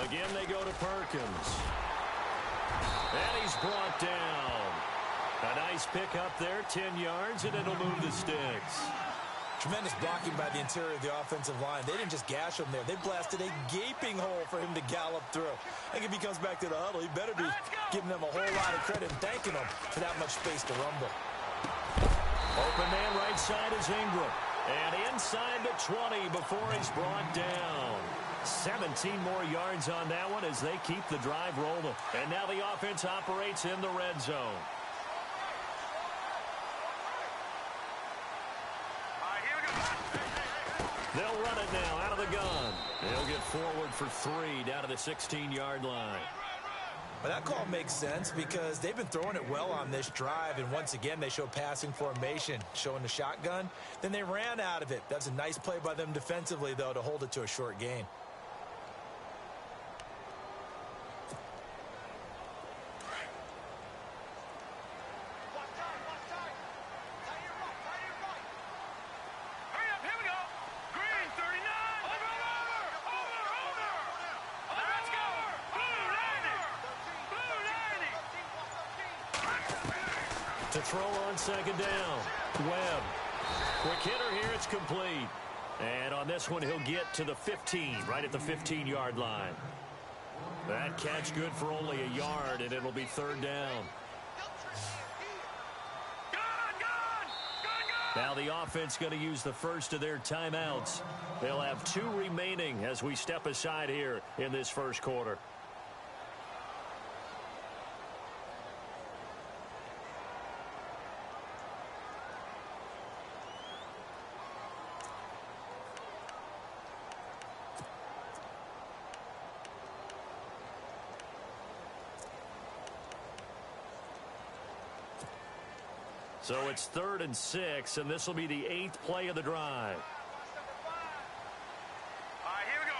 Again, they go to Perkins. And he's brought down. A nice pick up there, 10 yards, and it'll move the sticks. Tremendous blocking by the interior of the offensive line. They didn't just gash him there. They blasted a gaping hole for him to gallop through. I think if he comes back to the huddle, he better be giving them a whole lot of credit and thanking them for that much space to rumble. Open man right side is Ingram. And inside the 20 before he's brought down. 17 more yards on that one as they keep the drive rolling. And now the offense operates in the red zone. They'll run it now out of the gun. They'll get forward for 3 down to the 16-yard line. Well, that call makes sense because they've been throwing it well on this drive, and once again they show passing formation, showing the shotgun. Then they ran out of it. That's a nice play by them defensively, though, to hold it to a short gain. To throw on second down. Webb. Quick hitter here. It's complete. And on this one, he'll get to the 15, right at the 15-yard line. That catch good for only a yard, and it'll be third down. Now the offense going to use the first of their timeouts. They'll have 2 remaining as we step aside here in this first quarter. So it's 3rd and 6, and this will be the 8th play of the drive. All right, here we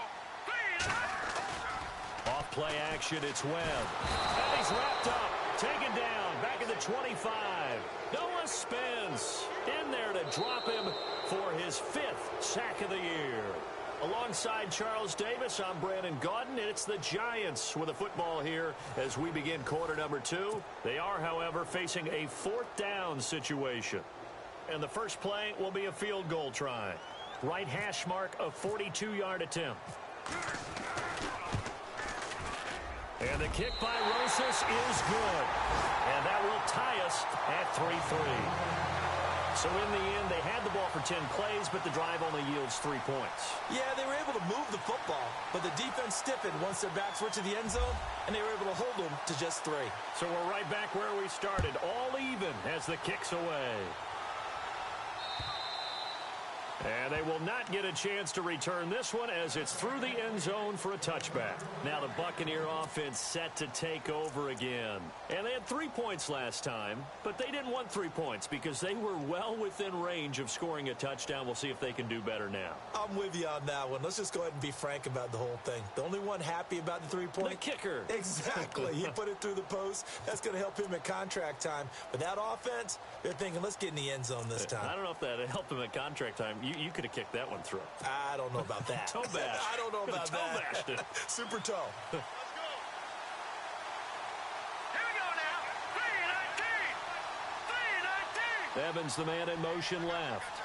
go. Off play action, it's Webb. And he's wrapped up, taken down, back at the 25. Noah Spence in there to drop him for his 5th sack of the year. Alongside Charles Davis, I'm Brandon Gaudin, and it's the Giants with a football here as we begin quarter number 2. They are, however, facing a 4th down situation. And the first play will be a field goal try. Right hash mark, a 42-yard attempt. And the kick by Rosas is good. And that will tie us at 3-3. So in the end, they had the ball for 10 plays, but the drive only yields 3 points. Yeah, they were able to move the football, but the defense stiffened once their backs were to the end zone, and they were able to hold them to just 3. So we're right back where we started, all even as the kick's away. And they will not get a chance to return this one as it's through the end zone for a touchback. Now the Buccaneer offense set to take over again. And they had 3 points last time, but they didn't want 3 points because they were well within range of scoring a touchdown. We'll see if they can do better now. I'm with you on that one. Let's just go ahead and be frank about the whole thing. The only one happy about the 3-point? The kicker. Exactly. He put it through the post. That's going to help him at contract time. But that offense, they're thinking, let's get in the end zone this time. I don't know if that helped him at contract time. You could have kicked that one through. I don't know about that. Toe bash. I don't know about toe that. Bashed it. Super toe. Let's go. Here we go now. 3-19. 3-19. Evans, the man in motion left.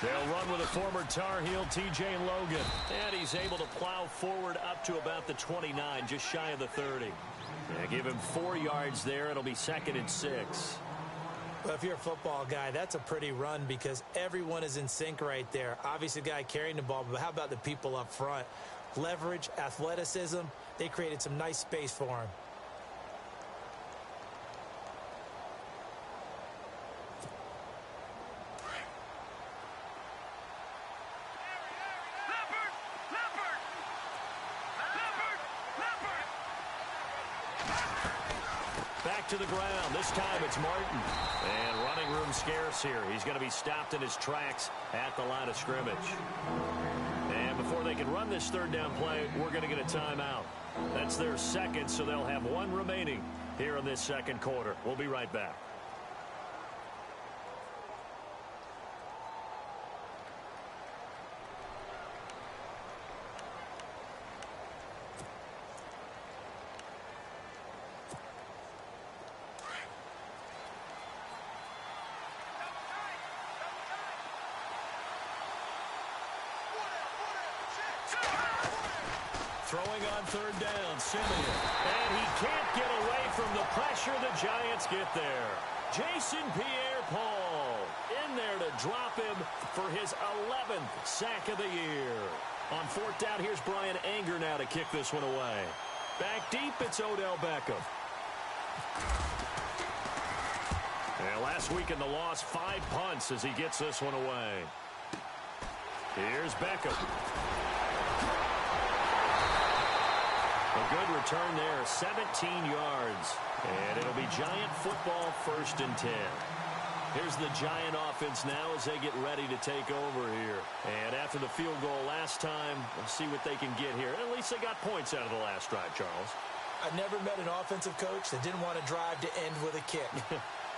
They'll run with a former Tar Heel, T.J. Logan. And he's able to plow forward up to about the 29, just shy of the 30. Yeah, give him 4 yards there. It'll be 2nd and 6. Well, if you're a football guy, that's a pretty run because everyone is in sync right there. Obviously, the guy carrying the ball, but how about the people up front? Leverage, athleticism, they created some nice space for him. Back to the ground. This time it's Martin. And running room scarce here. He's going to be stopped in his tracks at the line of scrimmage. And before they can run this 3rd down play, we're going to get a timeout. That's their 2nd, so they'll have 1 remaining here in this 2nd quarter. We'll be right back. Throwing on third down, Simeon. And he can't get away from the pressure. The Giants get there. Jason Pierre-Paul in there to drop him for his 11th sack of the year. On fourth down, here's Brian Anger now to kick this one away. Back deep, it's Odell Beckham. And last week in the loss, 5 punts as he gets this one away. Here's Beckham. A good return there, 17 yards. And it'll be Giant football, 1st and 10. Here's the Giant offense now as they get ready to take over here. And after the field goal last time, we'll see what they can get here. At least they got points out of the last drive, Charles. I've never met an offensive coach that didn't want to drive to end with a kick.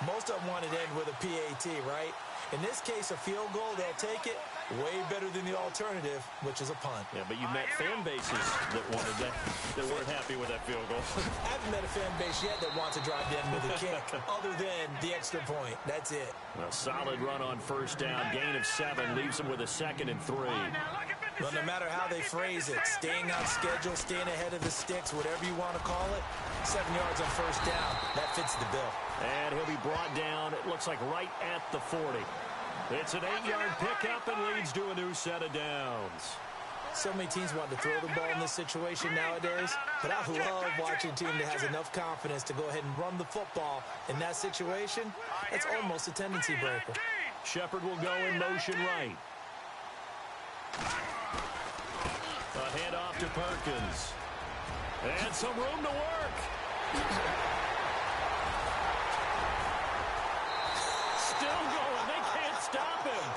Most of them wanted to end with a PAT, right? In this case, a field goal, they'll take it. Way better than the alternative, which is a punt. Yeah, but you met fan bases that wanted that weren't happy with that field goal. I haven't met a fan base yet that wants to drive to end with a kick, other than the extra point. That's it. A solid run on first down. Gain of 7 leaves them with a 2nd and 3. Well, no matter how they phrase it, staying on schedule, staying ahead of the sticks, whatever you want to call it, 7 yards on first down. That fits the bill. And he'll be brought down, it looks like right at the 40. It's an 8-yard pickup and leads to a new set of downs. So many teams want to throw the ball in this situation nowadays, but I love watching a team that has enough confidence to go ahead and run the football. In that situation, that's almost a tendency breaker. Shepard will go in motion right. A handoff to Perkins. And some room to work. Still going. They can't stop him.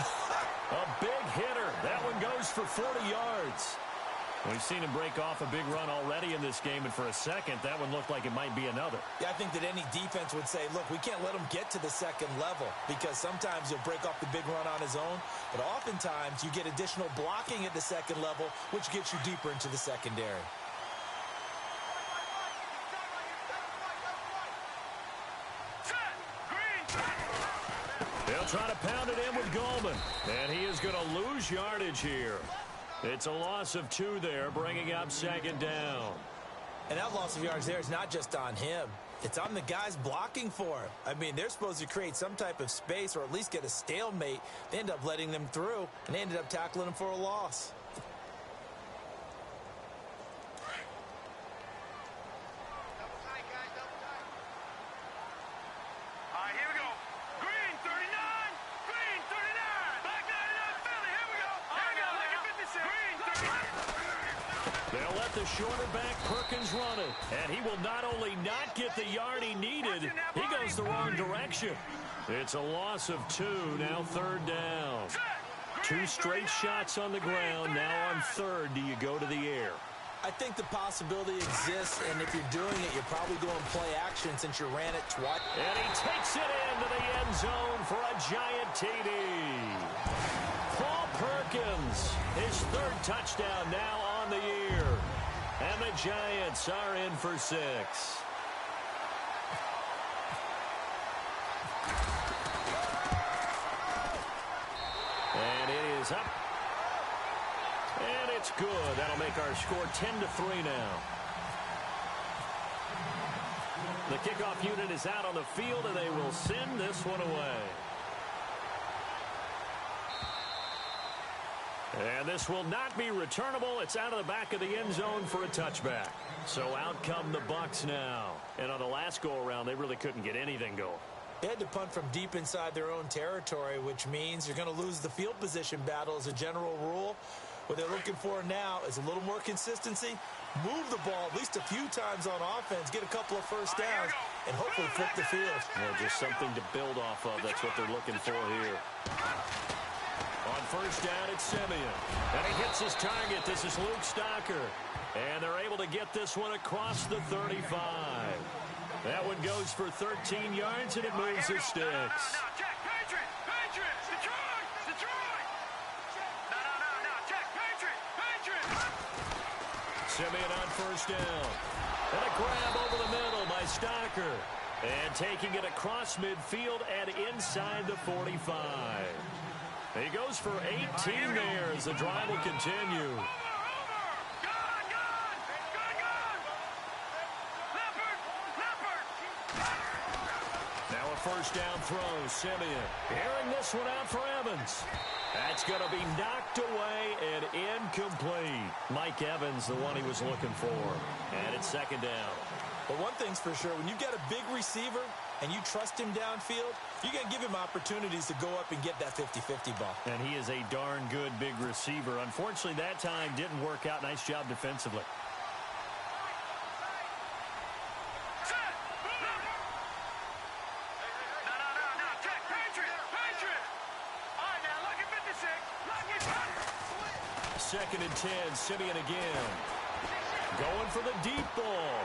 A big hitter. That one goes for 40 yards. We've seen him break off a big run already in this game, and for a second, that one looked like it might be another. Yeah, I think that any defense would say, look, we can't let him get to the second level, because sometimes he'll break off the big run on his own, but oftentimes you get additional blocking at the second level, which gets you deeper into the secondary. They'll try to pound it in with Goldman, and he is going to lose yardage here. It's a loss of 2 there, bringing up 2nd down. And that loss of yards there is not just on him. It's on the guys blocking for him. I mean, they're supposed to create some type of space or at least get a stalemate. They end up letting them through, and they ended up tackling him for a loss. The shorter back, Perkins running. And he will not only not get the yard he needed, he goes the wrong direction. It's a loss of 2, now 3rd down. 2 straight shots on the ground. Now on 3rd, do you go to the air? I think the possibility exists, and if you're doing it, you're probably going play action since you ran it twice. And he takes it into the end zone for a giant TD. Paul Perkins, his 3rd touchdown now on the year. And the Giants are in for 6. And it is up. And it's good. That'll make our score 10-3 now. The kickoff unit is out on the field, and they will send this one away. And this will not be returnable. It's out of the back of the end zone for a touchback. So out come the Bucs now. And on the last go-around, they really couldn't get anything going. They had to punt from deep inside their own territory, which means you're going to lose the field position battle as a general rule. What they're looking for now is a little more consistency, move the ball at least a few times on offense, get a couple of first downs, and hopefully flip the field. Well, just something to build off of. That's what they're looking for here. On first down, it's Simeon. And he hits his target. This is Luke Stocker. And they're able to get this one across the 35. That one goes for 13 yards, and it moves the sticks. No, check. Patriots. Detroit. No, check. Patriots. Simeon on first down. And a grab over the middle by Stocker. And taking it across midfield and inside the 45. He goes for 18 there as the drive will continue. first down throw, Simeon. Airing this one out for Evans. That's going to be knocked away and incomplete. Mike Evans, the one he was looking for. And it's second down. But one thing's for sure, when you've got a big receiver and you trust him downfield, you're going to give him opportunities to go up and get that 50-50 ball. And he is a darn good big receiver. Unfortunately, that time didn't work out. Nice job defensively. Second and 10, Simeon again. Going for the deep ball.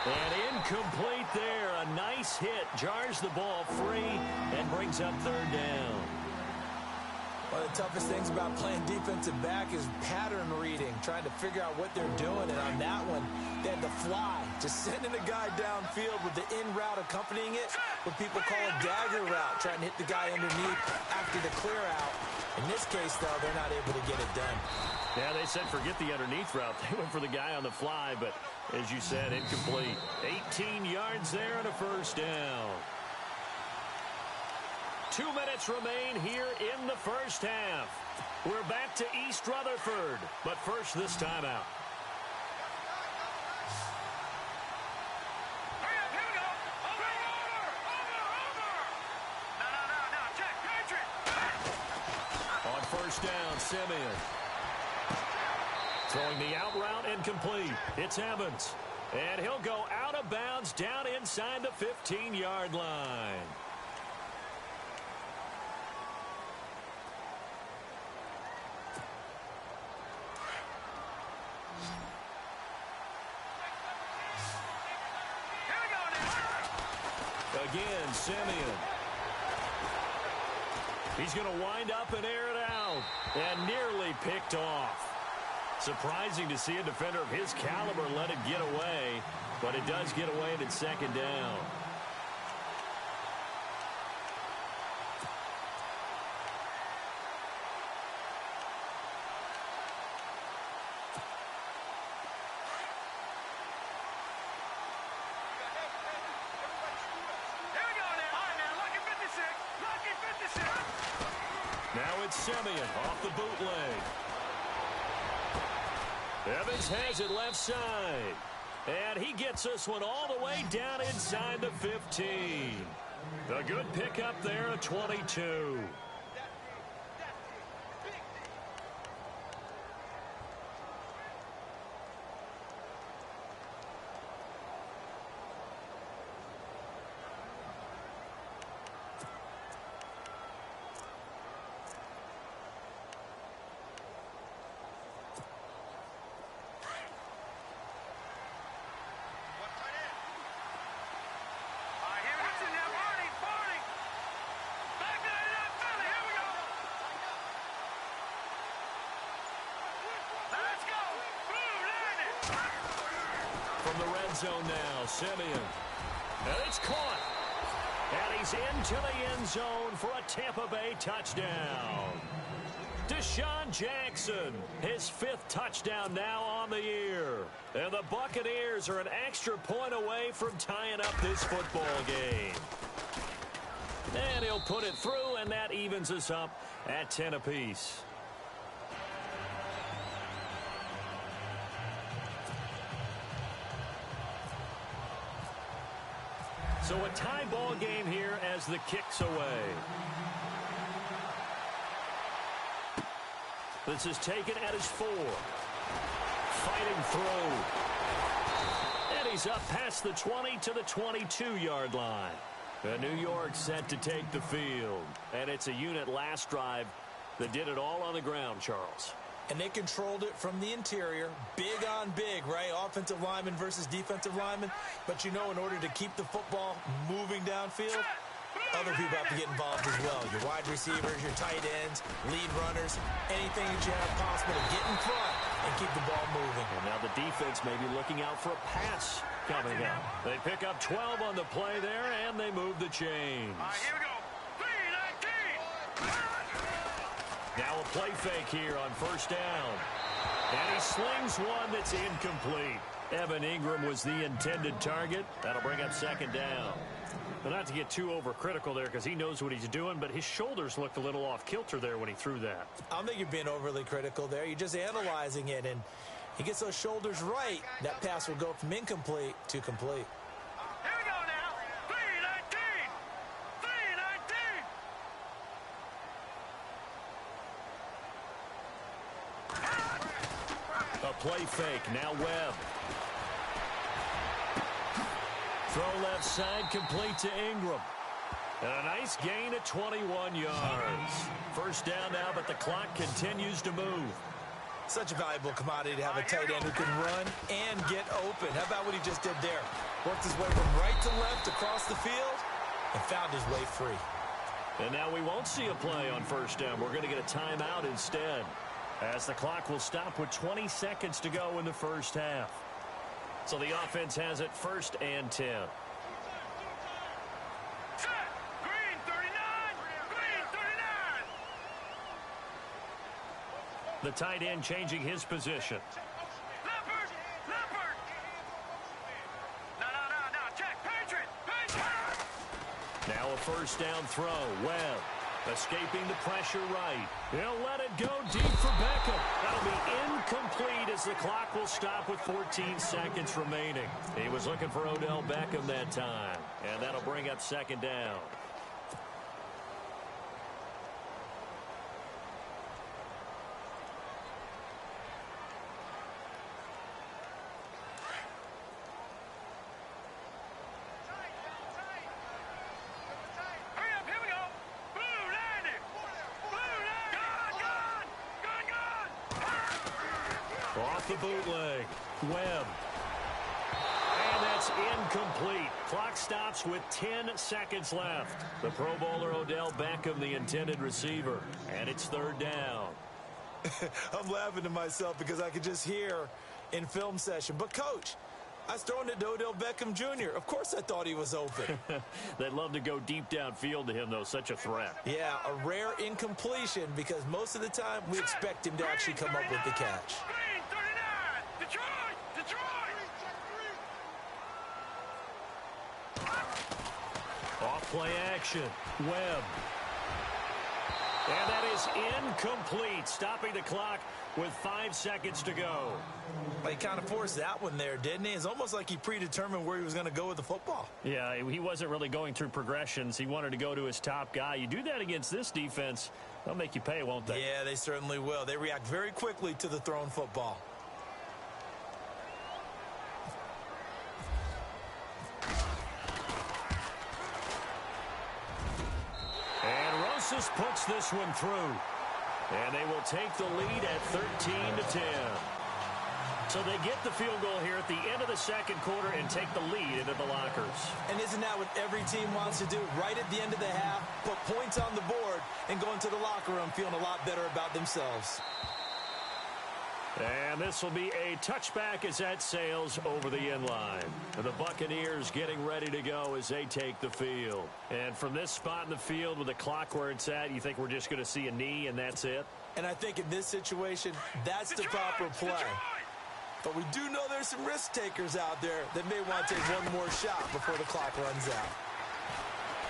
And incomplete there. A nice hit. Jars the ball free and brings up third down. One of the toughest things about playing defensive back is pattern reading, trying to figure out what they're doing. And on that one, they had the fly, just sending a guy downfield with the in route accompanying it, what people call a dagger route, trying to hit the guy underneath after the clear out. In this case, though, they're not able to get it done. Yeah, they said forget the underneath route. They went for the guy on the fly, but as you said, incomplete. 18 yards there and a first down. 2 minutes remain here in the first half. We're back to East Rutherford, but first this timeout. On first down, Simeon. Throwing the out route incomplete. It's Evans. And he'll go out of bounds down inside the 15-yard line. Again, Simeon. He's going to wind up and air it out. And nearly picked off. Surprising to see a defender of his caliber let it get away, but it does get away and it's second down. Now it's Simeon off the bootleg. Evans has it left side. And he gets this one all the way down inside the 15. A good pickup there at 22. From the red zone now, Simeon. And it's caught. And he's into the end zone for a Tampa Bay touchdown. Deshaun Jackson, his 5th touchdown now on the year. And the Buccaneers are an extra point away from tying up this football game. And he'll put it through, and that evens us up at 10 apiece. So a tie ball game here as the kick's away. This is taken at his 4. Fighting through. And he's up past the 20 to the 22-yard line. New York set to take the field. And it's a unit last drive that did it all on the ground, Charles. And they controlled it from the interior. Big on big, right? Offensive lineman versus defensive lineman. But you know, in order to keep the football moving downfield, other people have to get involved as well. Your wide receivers, your tight ends, lead runners, anything that you have possible to get in front and keep the ball moving. And now the defense may be looking out for a pass coming up. They pick up 12 on the play there, and they move the chains. Here we go. 3-19. Now a play fake here on first down. And he slings one that's incomplete. Evan Ingram was the intended target. That'll bring up second down. But not to get too overcritical there because he knows what he's doing, but his shoulders looked a little off kilter there when he threw that. I don't think you're being overly critical there. You're just analyzing it, and he gets those shoulders right. That pass will go from incomplete to complete. Here we go now. 319. 319. A play fake. Now Webb. Throw left side, complete to Ingram. And a nice gain of 21 yards. First down now, but the clock continues to move. Such a valuable commodity to have a tight end who can run and get open. How about what he just did there? Worked his way from right to left across the field and found his way free. And now we won't see a play on first down. We're going to get a timeout instead, as the clock will stop with 20 seconds to go in the first half. So the offense has it 1st and 10. Set. Green 39. Green 39. The tight end changing his position. Leopard. Leopard. No. Check. Patriot. Patriot. Now a first down throw. Webb escaping the pressure right. He'll let it go deep for Beckham. That'll be incomplete as the clock will stop with 14 seconds remaining. He was looking for Odell Beckham that time. And that'll bring up 2nd down. Off the bootleg. Webb. And that's incomplete. Clock stops with 10 seconds left. The Pro Bowler Odell Beckham, the intended receiver. And it's 3rd down. I'm laughing to myself because I could just hear in film session. But, Coach, I was throwing it to Odell Beckham Jr. Of course I thought he was open. They'd love to go deep downfield to him, though. Such a threat. Yeah, a rare incompletion because most of the time we expect him to actually come up with the catch. Green 39. Detroit. Off play action. Webb. And that is incomplete, stopping the clock with 5 seconds to go. Well, he kind of forced that one there, didn't he? It's almost like he predetermined where he was going to go with the football. Yeah, he wasn't really going through progressions. He wanted to go to his top guy. You do that against this defense, they'll make you pay, won't they? Yeah, they certainly will. They react very quickly to the thrown football. Rosas puts this one through. And they will take the lead at 13-10. So they get the field goal here at the end of the 2nd quarter and take the lead into the lockers. And isn't that what every team wants to do? Right at the end of the half, put points on the board and go into the locker room feeling a lot better about themselves. And this will be a touchback as that sails over the end line. The Buccaneers getting ready to go as they take the field. And from this spot in the field with the clock where it's at, you think we're just going to see a knee and that's it? And I think in this situation, that's the proper play. But we do know there's some risk takers out there that may want to take one more shot before the clock runs out.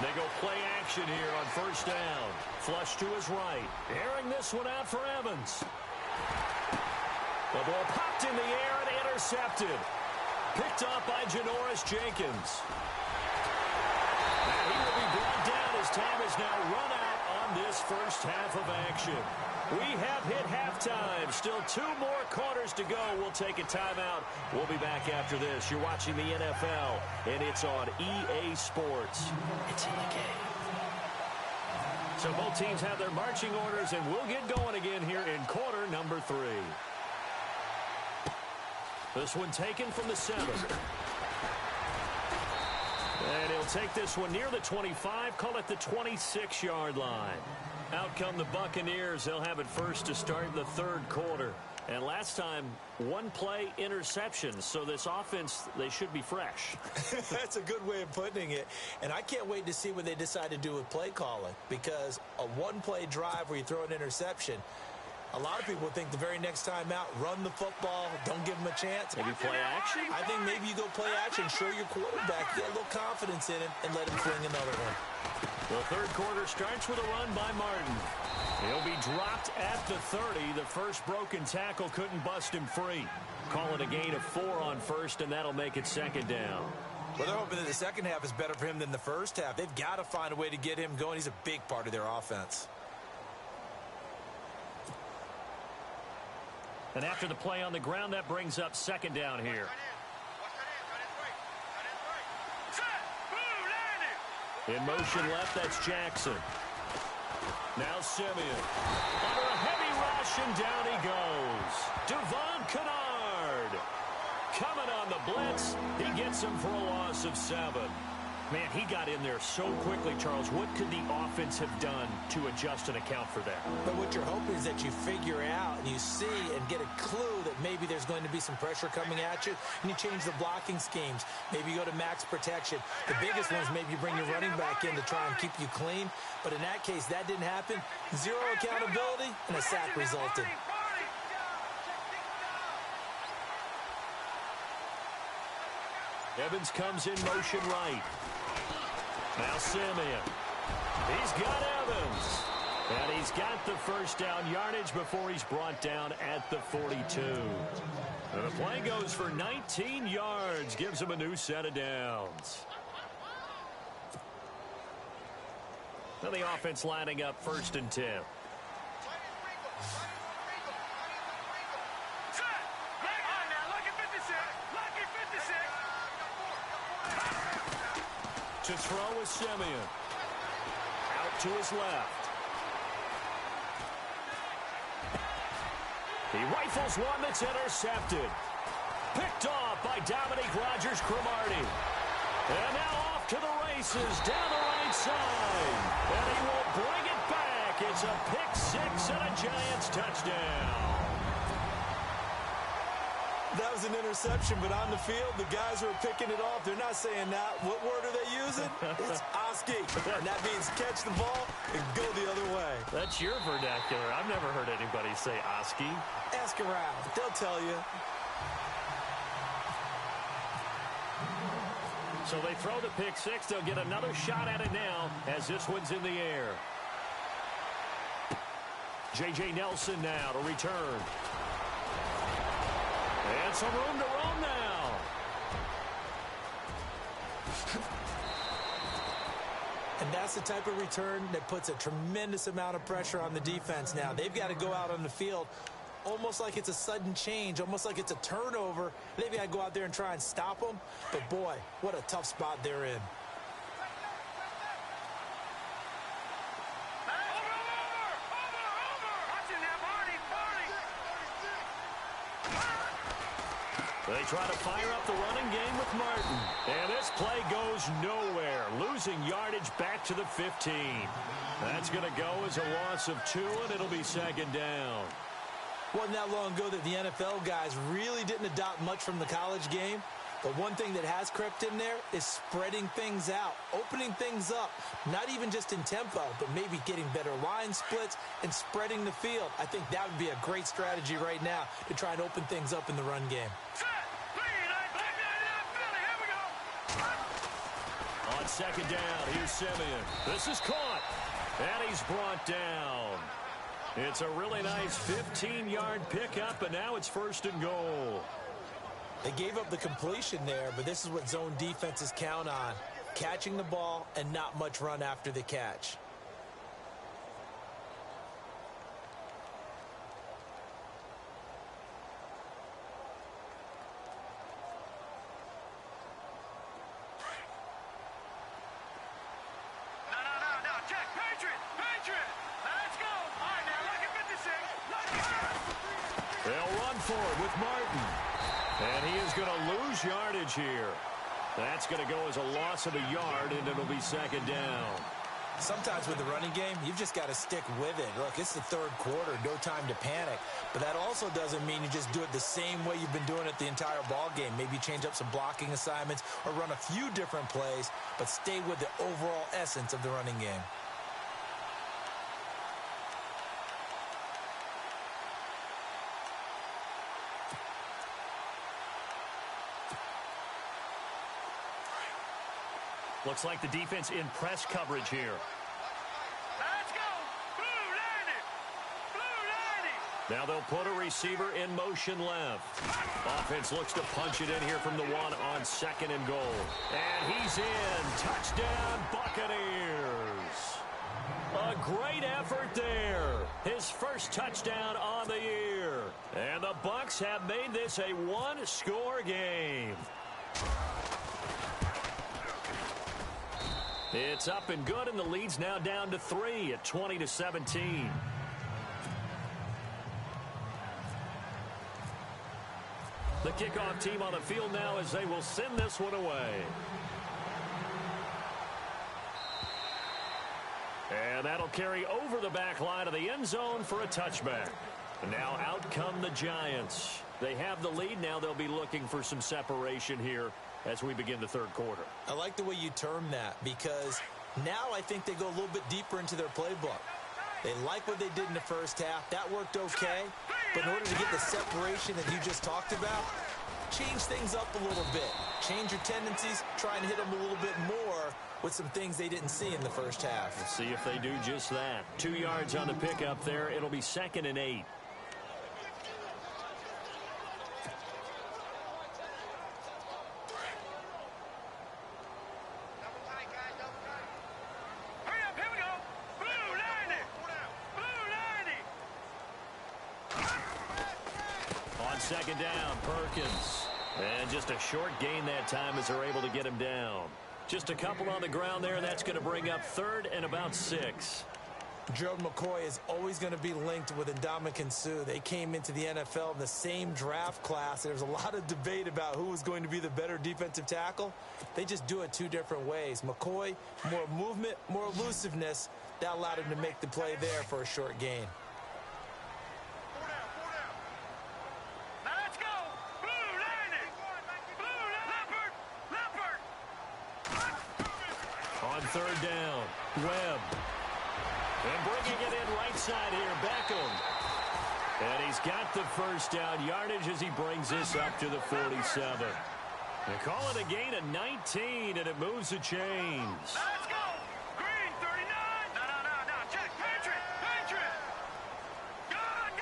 They go play action here on 1st down. Flush to his right. Airing this one out for Evans. The ball popped in the air and intercepted. Picked up by Janoris Jenkins. And he will be brought down as time is now run out on this first half of action. We have hit halftime. Still 2 more quarters to go. We'll take a timeout. We'll be back after this. You're watching the NFL, and it's on EA Sports. It's in the game. So both teams have their marching orders, and we'll get going again here in quarter number 3. This one taken from the 7. And he'll take this one near the 25, call it the 26-yard line. Out come the Buccaneers. They'll have it first to start the 3rd quarter. And last time, 1 play interception. So this offense, they should be fresh. That's a good way of putting it. And I can't wait to see what they decide to do with play calling. Because a 1-play drive where you throw an interception, A lot of people think the very next time out, run the football, don't give him a chance. Maybe play action? I think maybe you go play action, show your quarterback, get a little confidence in him, and let him fling another one. The third quarter starts with a run by Martin. He'll be dropped at the 30. The first broken tackle couldn't bust him free. Call it a gain of 4 on first, and that'll make it second down. Well, they're hoping that the second half is better for him than the first half. They've got to find a way to get him going. He's a big part of their offense. And after the play on the ground, that brings up second down here. In motion left, that's Jackson. Now Simeon. Under a heavy rush, and down he goes. Devon Kennard. Coming on the blitz. He gets him for a loss of 7. Man, he got in there so quickly, Charles. What could the offense have done to adjust and account for that? But what you're hoping is that you figure out and you see and get a clue that maybe there's going to be some pressure coming at you, and you change the blocking schemes. Maybe you go to max protection. The biggest one is maybe you bring your running back in to try and keep you clean. But in that case, that didn't happen. Zero accountability, and a sack resulted. Evans comes in motion right. Now Simeon. He's got Evans. And he's got the first down yardage before he's brought down at the 42. And the play goes for 19 yards. Gives him a new set of downs. Now the offense lining up 1st and 10. To throw is Simeon. Out to his left. He rifles one that's intercepted. Picked off by Dominique Rodgers-Cromartie. And now off to the races down the right side. And he will bring it back. It's a pick-6 and a Giants touchdown. That was an interception, but on the field, the guys who are picking it off, they're not saying that. What word are they using? It's Oski. And that means catch the ball and go the other way. That's your vernacular. I've never heard anybody say Oski. Ask around. They'll tell you. So they throw the pick-6. They'll get another shot at it now as this one's in the air. J.J. Nelson now to return. And some room to roam now. And that's the type of return that puts a tremendous amount of pressure on the defense now. They've got to go out on the field almost like it's a sudden change, almost like it's a turnover. They've got to go out there and try and stop them. But, boy, what a tough spot they're in. They try to fire up the running game with Martin. And this play goes nowhere. Losing yardage back to the 15. That's going to go as a loss of 2, and it'll be second down. Wasn't that long ago that the NFL guys really didn't adopt much from the college game. But one thing that has crept in there is spreading things out, opening things up, not even just in tempo, but maybe getting better line splits and spreading the field. I think that would be a great strategy right now to try and open things up in the run game. On second down, here's Simeon. This is caught, and he's brought down. It's a really nice 15-yard pickup, and now it's 1st and goal. They gave up the completion there, but this is what zone defenses count on. Catching the ball and not much run after the catch. No, Jack, Patriot! Now let's go! All right, now, look at 56. They'll run for it with Martin. And he is going to lose yardage here. That's going to go as a loss of a yard, and it'll be second down. Sometimes with the running game, you've just got to stick with it. Look, it's the third quarter, no time to panic. But that also doesn't mean you just do it the same way you've been doing it the entire ball game. Maybe change up some blocking assignments or run a few different plays, but stay with the overall essence of the running game. Looks like the defense in press coverage here. Let's go. Blue 90. Blue 90. Now they'll put a receiver in motion left. Offense looks to punch it in here from the 1 on 2nd and goal. And he's in. Touchdown, Buccaneers. A great effort there. His first touchdown on the year. And the Bucs have made this a one-score game. It's up and good, and the lead's now down to 3 at 20-17. The kickoff team on the field now as they will send this one away. And that'll carry over the back line of the end zone for a touchback. And now out come the Giants. They have the lead. Now they'll be looking for some separation here as we begin the third quarter. I like the way you term that, because now I think they go a little bit deeper into their playbook. They like what they did in the first half. That worked okay. But in order to get the separation that you just talked about, change things up a little bit. Change your tendencies. Try and hit them a little bit more with some things they didn't see in the first half. Let's see if they do just that. 2 yards on the pickup there. It'll be 2nd and 8. Second down, Perkins. And just a short gain that time as they're able to get him down. Just a couple on the ground there. That's going to bring up 3rd and about 6. Gerald McCoy is always going to be linked with Ndamukong Suh. They came into the NFL in the same draft class. There's a lot of debate about who was going to be the better defensive tackle. They just do it 2 different ways. McCoy, more movement, more elusiveness. That allowed him to make the play there for a short gain. Third down, Webb. And bringing it in right side here, Beckham. And he's got the first down yardage as he brings this up to the 47. They call it a gain of 19, and it moves the chains. Let's go. Green 39. No. Check. Patriot. Gone.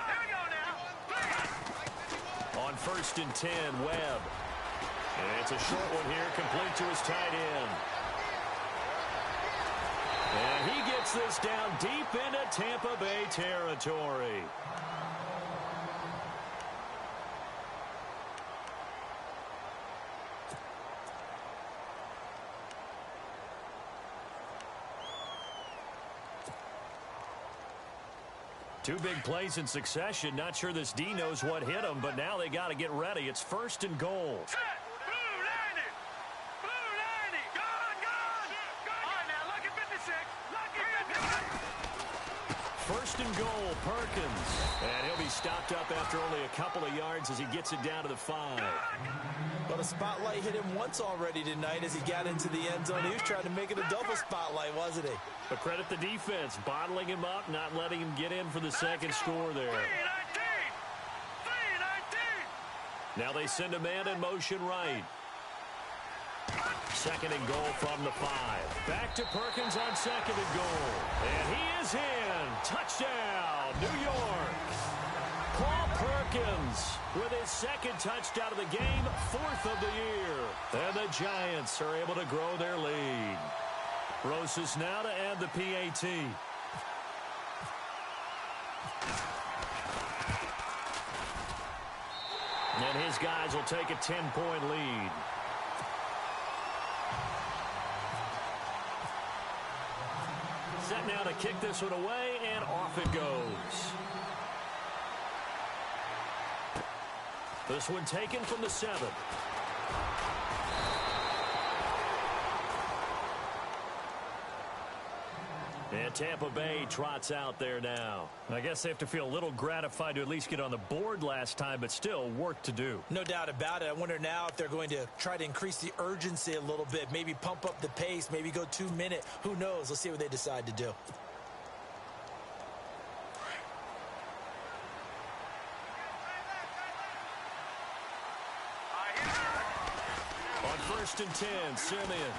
Here we go now. On 1st and 10, Webb. And it's a short one here, complete to his tight end. And he gets this down deep into Tampa Bay territory. Two big plays in succession. Not sure this D knows what hit him, but now they got to get ready. It's 1st and goal. Set. Blue 90. Gone. All right, now, lucky 56. First and goal, Perkins. And he'll be stopped up after only a couple of yards as he gets it down to the 5. But a spotlight hit him once already tonight as he got into the end zone. He was trying to make it a double spotlight, wasn't he? But credit the defense, bottling him up, not letting him get in for the second score there. 3-19. Now they send a man in motion right. 2nd and goal from the 5. Back to Perkins on 2nd and goal. And he is in. Touchdown, New York. Paul Perkins with his 2nd touchdown of the game, 4th of the year. And the Giants are able to grow their lead. Rosas now to add the PAT. And his guys will take a 10-point lead. Set now to kick this one away, and off it goes. This one taken from the 7. And Tampa Bay trots out there now. I guess they have to feel a little gratified to at least get on the board last time, but still work to do. No doubt about it. I wonder now if they're going to try to increase the urgency a little bit, maybe pump up the pace, maybe go 2 minute. Who knows? Let's see what they decide to do. On First and 10, Simeon.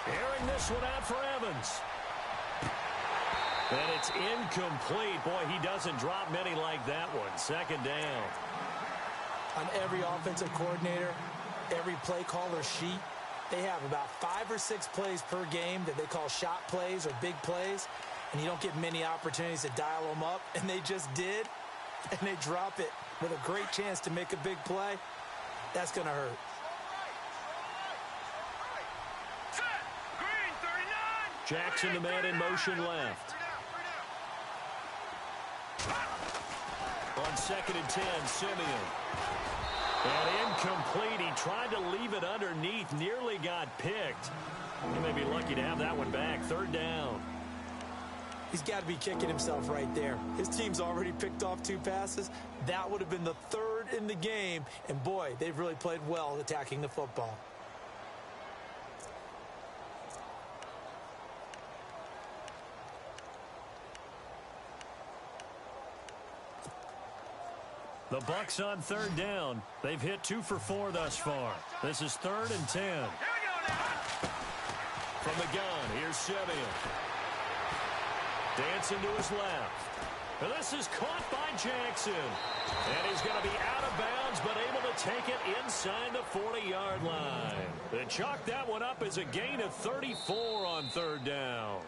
Airing this one out for Evans. And it's incomplete. Boy, he doesn't drop many like that one. Second down. On every offensive coordinator, every play caller sheet, they have about 5 or 6 plays per game that they call shot plays or big plays, and you don't get many opportunities to dial them up, and they just did, and they drop it with a great chance to make a big play. That's going to hurt. Green, 39. Jackson, the man in motion left. On second and 10, Simeon. And incomplete. He tried to leave it underneath. Nearly got picked. He may be lucky to have that one back. Third down. He's got to be kicking himself right there. His team's already picked off 2 passes. That would have been the 3rd in the game. And, boy, they've really played well attacking the football. The Bucs on third down. They've hit 2 for 4 thus far. This is 3rd and 10. Here we go now. From the gun, here's Simeon. Dancing to his left. And this is caught by Jackson. And he's going to be out of bounds, but able to take it inside the 40-yard line. They chalk that one up as a gain of 34 on third down.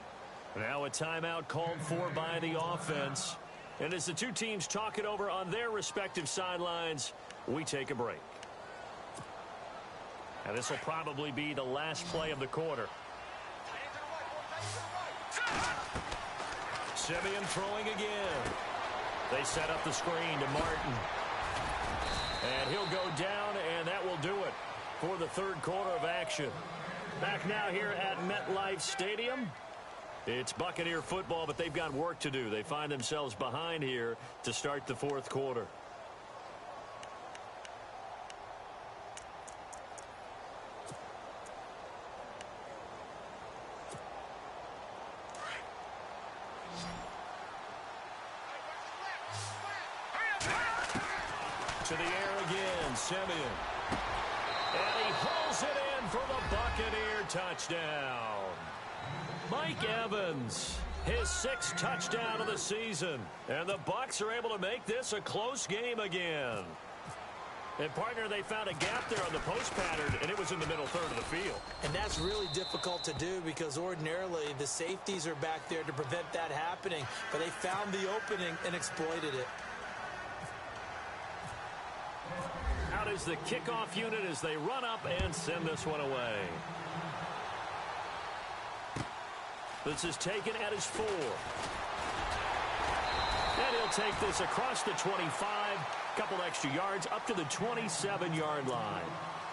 Now a timeout called for by the offense. And as the two teams talk it over on their respective sidelines, we take a break. And this will probably be the last play of the quarter. Simeon throwing again. They set up the screen to Martin. And he'll go down, and that will do it for the third quarter of action. Back now here at MetLife Stadium. It's Buccaneer football, but they've got work to do. They find themselves behind here to start the fourth quarter. To the air again, Simeon. And he hauls it in for the Buccaneer touchdown. Mike Evans, his 6th touchdown of the season. And the Bucs are able to make this a close game again. And, partner, they found a gap there on the post pattern, and it was in the middle third of the field. And that's really difficult to do because ordinarily the safeties are back there to prevent that happening. But they found the opening and exploited it. Out is the kickoff unit as they run up and send this one away. This is taken at his 4. And he'll take this across the 25. Couple extra yards up to the 27-yard line.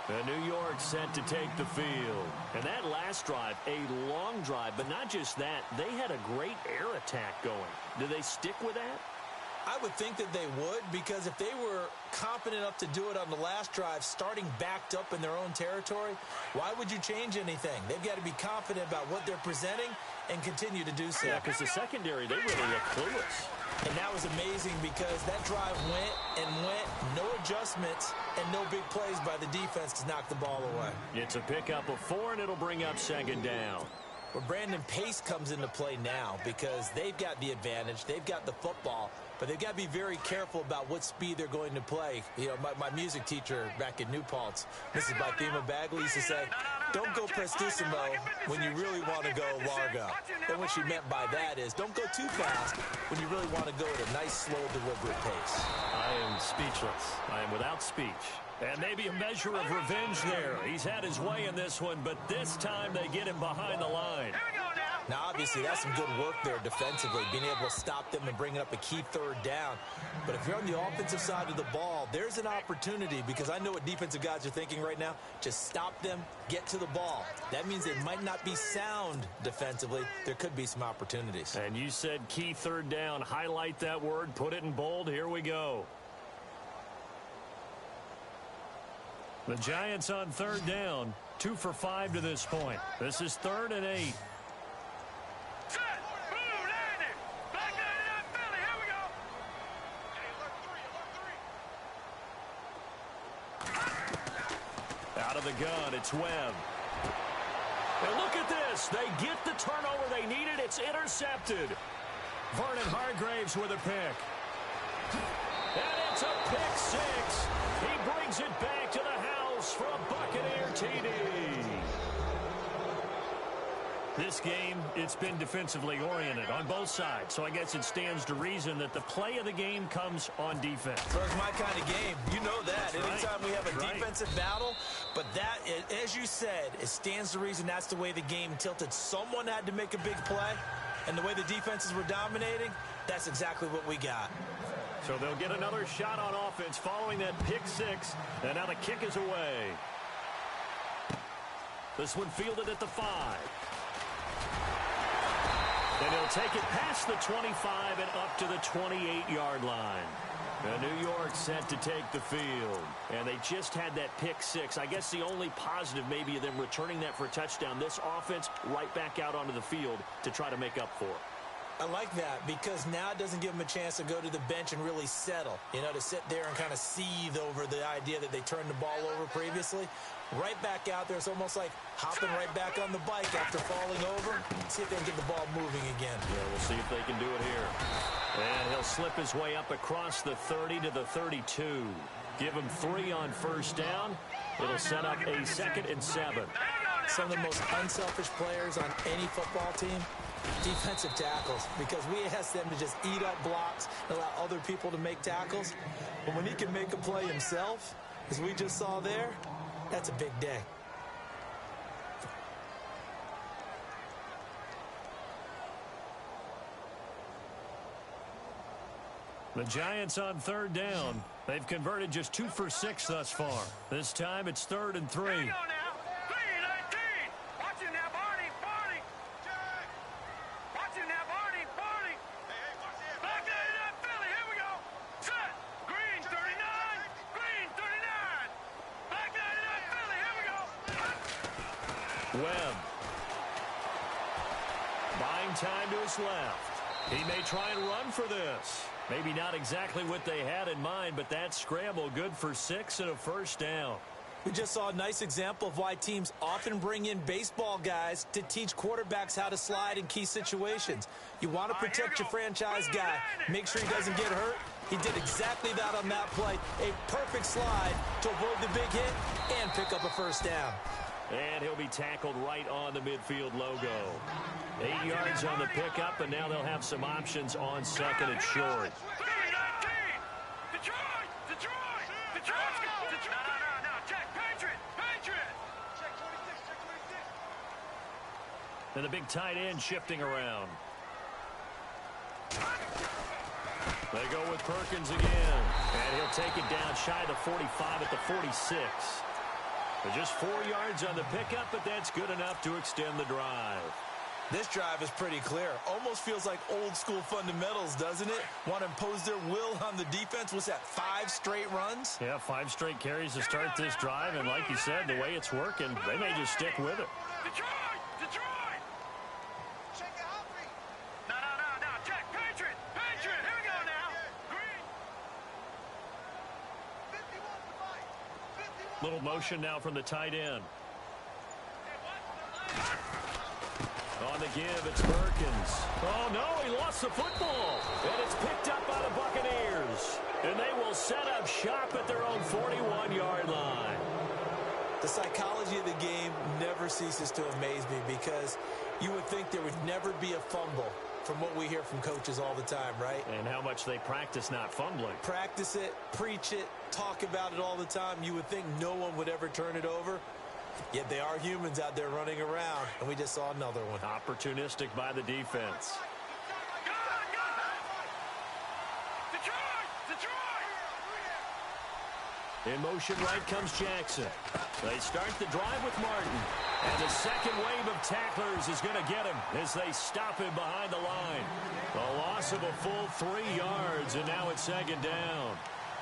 And New York set to take the field. And that last drive, a long drive, but not just that. They had a great air attack going. Do they stick with that? I would think that they would, because if they were competent enough to do it on the last drive, starting backed up in their own territory, why would you change anything? They've got to be confident about what they're presenting and continue to do so. Yeah, because the secondary, they really look clueless. And that was amazing because that drive went and went, no adjustments, and no big plays by the defense to knock the ball away. It's a pickup of 4, and it'll bring up second down. Where Brandon Pace comes into play now because they've got the advantage, they've got the football, but they've got to be very careful about what speed they're going to play. You know, my music teacher back in New Paltz, Mrs. Bythema Bagley, used to say, don't go prestissimo when you really want to go largo. And what she meant by that is don't go too fast when you really want to go at a nice, slow, deliberate pace. I am speechless. I am without speech. And maybe a measure of revenge there. He's had his way in this one, but this time they get him behind the line. Now, obviously, that's some good work there defensively, being able to stop them and bringing up a key third down. But if you're on the offensive side of the ball, there's an opportunity, because I know what defensive guys are thinking right now. Just stop them, get to the ball. That means they might not be sound defensively. There could be some opportunities. And you said key third down. Highlight that word. Put it in bold. Here we go. The Giants on third down. 2 for 5 to this point. This is 3rd and 8. Out of the gun, it's Webb. And look at this. They get the turnover they needed. It's intercepted. Vernon Hargraves with a pick. And it's a pick six. He brings it back to the house for a Buccaneer TD. This game, it's been defensively oriented on both sides, so I guess it stands to reason that the play of the game comes on defense. So it's my kind of game. You know that. That's Anytime right. we have a That's defensive battle, but that, as you said, it stands to reason that's the way the game tilted. Someone had to make a big play, and the way the defenses were dominating, that's exactly what we got. So they'll get another shot on offense following that pick six, and now the kick is away. This one fielded at the 5. And he'll take it past the 25 and up to the 28-yard line. Now New York set to take the field. And they just had that pick six. I guess the only positive maybe of them returning that for a touchdown. This offense right back out onto the field to try to make up for it. I like that because now it doesn't give them a chance to go to the bench and really settle, to sit there and kind of seethe over the idea that they turned the ball over previously. Right back out there, it's almost like hopping right back on the bike after falling over. See if they can get the ball moving again. Yeah, we'll see if they can do it here. And he'll slip his way up across the 30 to the 32. Give him 3 on first down. It'll set up a 2nd and 7. Some of the most unselfish players on any football team, defensive tackles, because we ask them to just eat up blocks and allow other people to make tackles. But when he can make a play himself, as we just saw there, that's a big day. The Giants on 3rd down. They've converted just 2 for 6 thus far. This time it's 3rd and 3. Here you go now. 3-19. Watch him now, Barney. Barney. Watch him now, Barney. Barney. Back there in that Philly. Here we go. Set. Green, 39. Green, 39. Back there in that Philly. Here we go. Webb. Buying time to his left. He may try and run for this. Maybe not exactly what they had in mind, but that scramble good for 6 and a first down. We just saw a nice example of why teams often bring in baseball guys to teach quarterbacks how to slide in key situations. You want to protect your franchise guy. Make sure he doesn't get hurt. He did exactly that on that play. A perfect slide to avoid the big hit and pick up a first down. And he'll be tackled right on the midfield logo. 8 yards on the pickup, and now they'll have some options on 2nd and short. 3-19. Detroit. Detroit. Detroit. No. Check. Patriot. Check 26. And the big tight end shifting around. They go with Perkins again. And he'll take it down shy of the 45 at the 46. They're just 4 yards on the pickup, but that's good enough to extend the drive. This drive is pretty clear. Almost feels like old school fundamentals, doesn't it? Want to impose their will on the defense. What's that, 5 straight runs? Yeah, 5 straight carries to start this drive, and like you said, the way it's working, they may just stick with it. Detroit. Check it out, Green. No. Check. Patriot. Here we go now. Green. 51. Little motion now from the tight end. On the give, it's Perkins. Oh, no, he lost the football. And it's picked up by the Buccaneers. And they will set up shop at their own 41-yard line. The psychology of the game never ceases to amaze me because you would think there would never be a fumble from what we hear from coaches all the time, right? And how much they practice not fumbling. Practice it, preach it, talk about it all the time. You would think no one would ever turn it over. Yet they are humans out there running around, and we just saw another one. Opportunistic by the defense. In motion right comes Jackson. They start the drive with Martin. And the second wave of tacklers is going to get him as they stop him behind the line. A loss of a full 3 yards, and now it's 2nd down.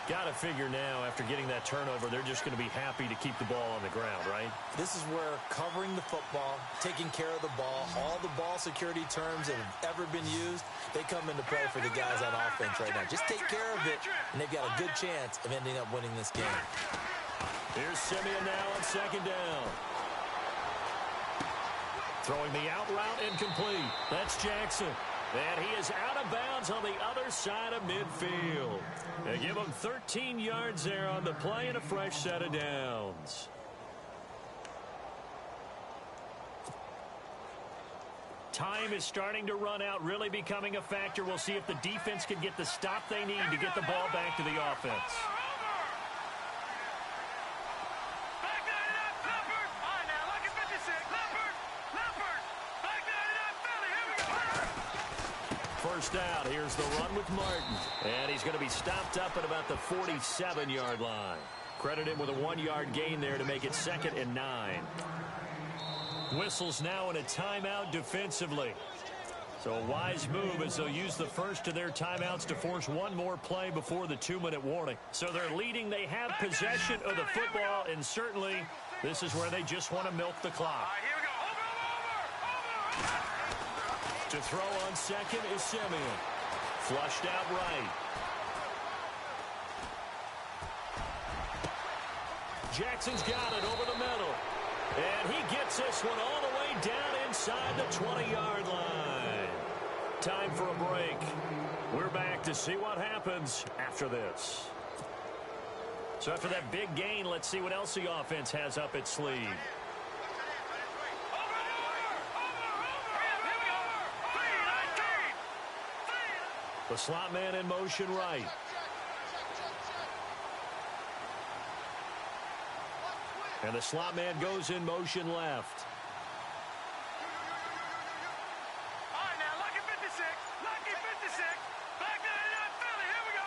Got to figure now, after getting that turnover, they're just going to be happy to keep the ball on the ground, right? This is where covering the football, taking care of the ball, all the ball security terms that have ever been used, they come into play for the guys on offense right now. Just take care of it, and they've got a good chance of ending up winning this game. Here's Simeon now on second down. Throwing the out route incomplete. That's Jackson. And he is out of bounds on the other side of midfield. They give him 13 yards there on the play and a fresh set of downs. Time is starting to run out, really becoming a factor. We'll see if the defense can get the stop they need to get the ball back to the offense. First out, here's the run with Martin. And he's going to be stopped up at about the 47-yard line. Credit him with a 1-yard gain there to make it 2nd and 9. Whistles now in a timeout defensively. So a wise move as they'll use the first of their timeouts to force one more play before the 2-minute warning. So they're leading. They have possession of the football, and certainly this is where they just want to milk the clock. To throw on second is Simeon. Flushed out right. Jackson's got it over the middle. And he gets this one all the way down inside the 20-yard line. Time for a break. We're back to see what happens after this. So after that big gain, let's see what else the offense has up its sleeve. The slot man in motion right. And the slot man goes in motion left. All right, now, lucky 56. Lucky 56. Back to Philly. Here we go.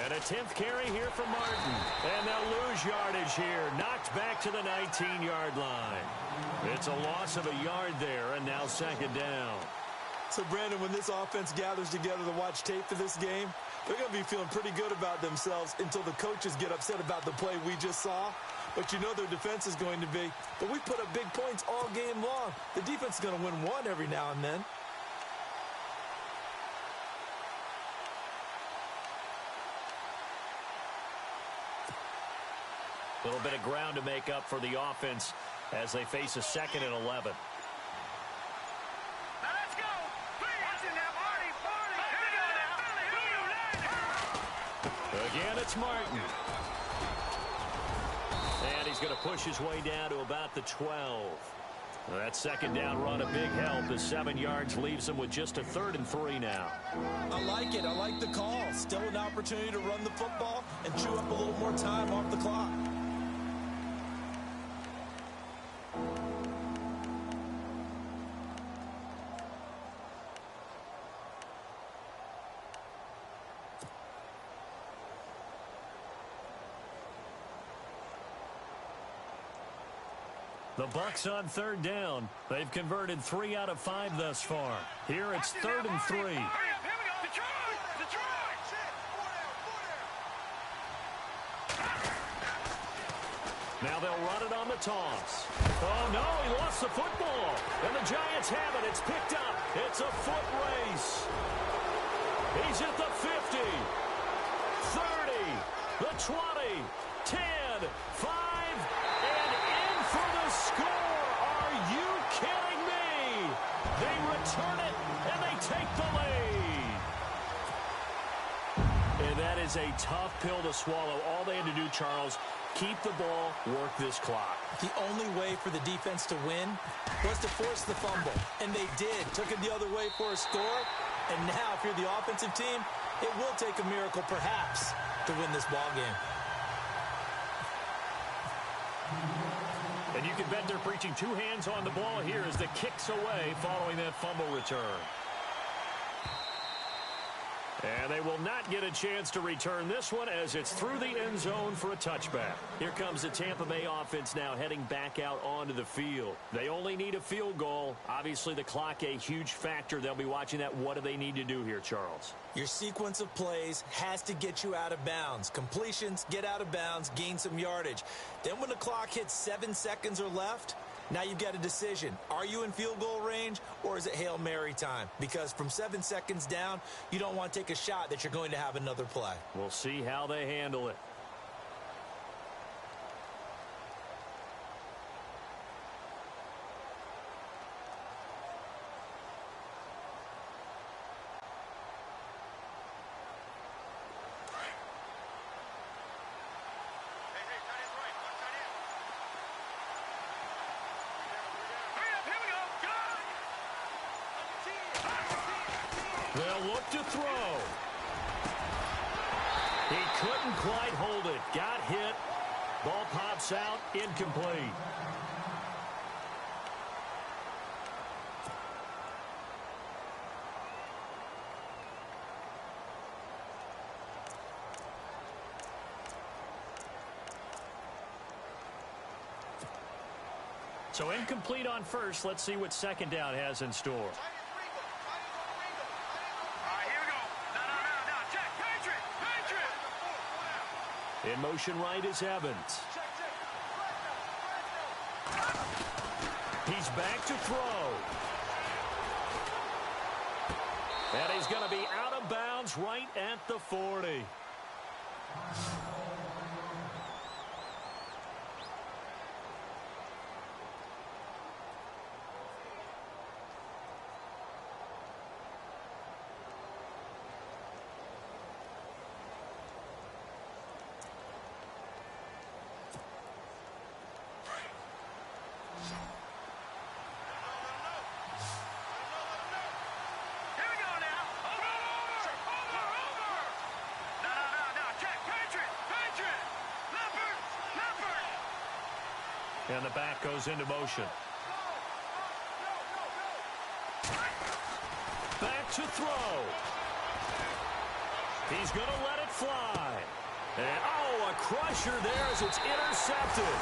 And a 10th carry here for Martin. And they'll lose yardage here. Knocked back to the 19-yard line. It's a loss of a yard there, and now 2nd down. So, Brandon, when this offense gathers together to watch tape for this game, they're going to be feeling pretty good about themselves until the coaches get upset about the play we just saw. But you know their defense is going to be. But we put up big points all game long. The defense is going to win one every now and then. A little bit of ground to make up for the offense as they face a 2nd and 11. Again, it's Martin. And he's going to push his way down to about the 12. That 2nd down run, a big help. The 7 yards leaves him with just a 3rd and 3 now. I like it. I like the call. Still an opportunity to run the football and chew up a little more time off the clock. The Bucs on 3rd down. They've converted 3 out of 5 thus far. Here it's 3rd and 3. Here we go. Detroit! Detroit! Now they'll run it on the toss. Oh, no, he lost the football. And the Giants have it. It's picked up. It's a foot race. He's at the 50, 30, the 20, 10, 5, and in for the score. Are you kidding me? They return it, and they take the lead. And that is a tough pill to swallow. All they had to do, Charles, keep the ball, work this clock. The only way for the defense to win was to force the fumble. And they did. Took it the other way for a score. And now, if you're the offensive team, it will take a miracle, perhaps, to win this ball game. And you can bet they're preaching 2 hands on the ball here as the kick's away following that fumble return. And they will not get a chance to return this one as it's through the end zone for a touchback. Here comes the Tampa Bay offense now heading back out onto the field. They only need a field goal. Obviously, the clock a huge factor. They'll be watching that. What do they need to do here, Charles? Your sequence of plays has to get you out of bounds. Completions, get out of bounds, gain some yardage. Then when the clock hits 7 seconds or left, now you've got a decision. Are you in field goal range or is it Hail Mary time? Because from 7 seconds down, you don't want to take a shot that you're going to have another play. We'll see how they handle it. They'll look to throw. He couldn't quite hold it. Got hit. Ball pops out. Incomplete. So incomplete on first. Let's see what second down has in store. All right, here we go. No. Check. Patriot. In motion right is Evans. He's back to throw. And he's going to be out of bounds right at the 40. And the back goes into motion. Back to throw. He's going to let it fly. And, a crusher there as it's intercepted.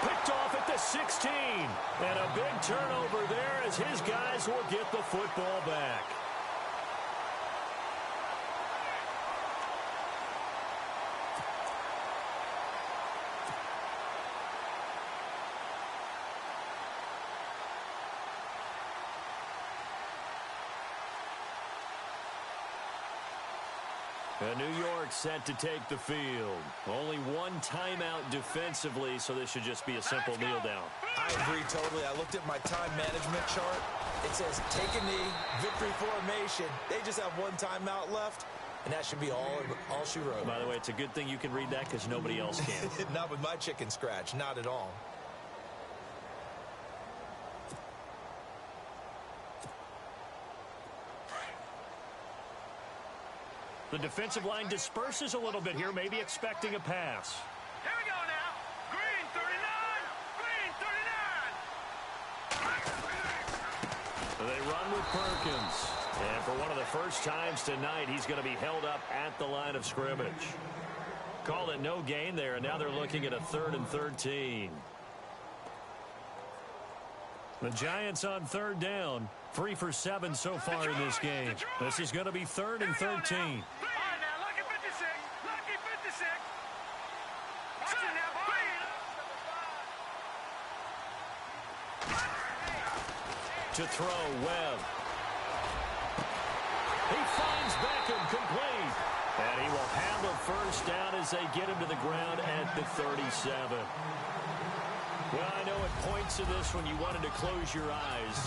Picked off at the 16. And a big turnover there as his guys will get the football back. And New York set to take the field. Only one timeout defensively, so this should just be a simple kneel down. I agree totally. I looked at my time management chart. It says take a knee, victory formation. They just have one timeout left, and that should be all she wrote. By the way, it's a good thing you can read that because nobody else can. Not with my chicken scratch. Not at all. The defensive line disperses a little bit here, maybe expecting a pass. Here we go now. Green 39. So they run with Perkins. And for one of the first times tonight, he's going to be held up at the line of scrimmage. Called it no gain there, and now they're looking at a 3rd and 13. The Giants on 3rd down. 3 for 7 so far in this game. This is going to be 3rd and 13. All right, now, lucky 56. Lucky 56. Watch it now, boy. To throw, Webb. He finds Beckham complete. And he will have a first down as they get him to the ground at the 37. Well, I know at points in this one you wanted to close your eyes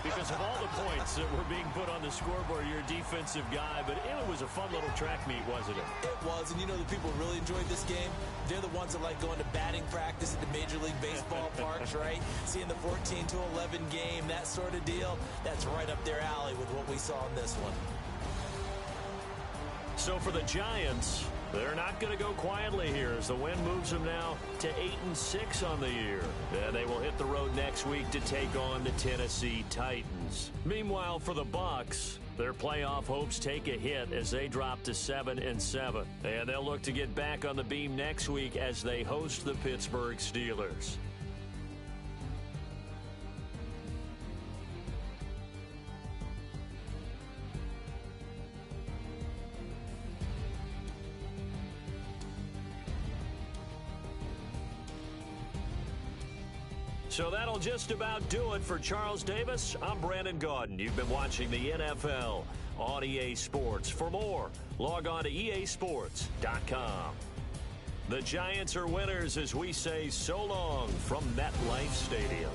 because of all the points that were being put on the scoreboard. You're a defensive guy, but it was a fun little track meet, wasn't it? It was, and you know the people who really enjoyed this game? They're the ones that like going to batting practice at the Major League Baseball parks, right? Seeing the 14-11 game, that sort of deal, that's right up their alley with what we saw in this one. So for the Giants, they're not going to go quietly here as the win moves them now to 8-6 on the year. And they will hit the road next week to take on the Tennessee Titans. Meanwhile, for the Bucs, their playoff hopes take a hit as they drop to 7-7. And they'll look to get back on the beam next week as they host the Pittsburgh Steelers. So that'll just about do it for Charles Davis. I'm Brandon Gaudin. You've been watching the NFL on EA Sports. For more, log on to easports.com. The Giants are winners as we say so long from MetLife Stadium.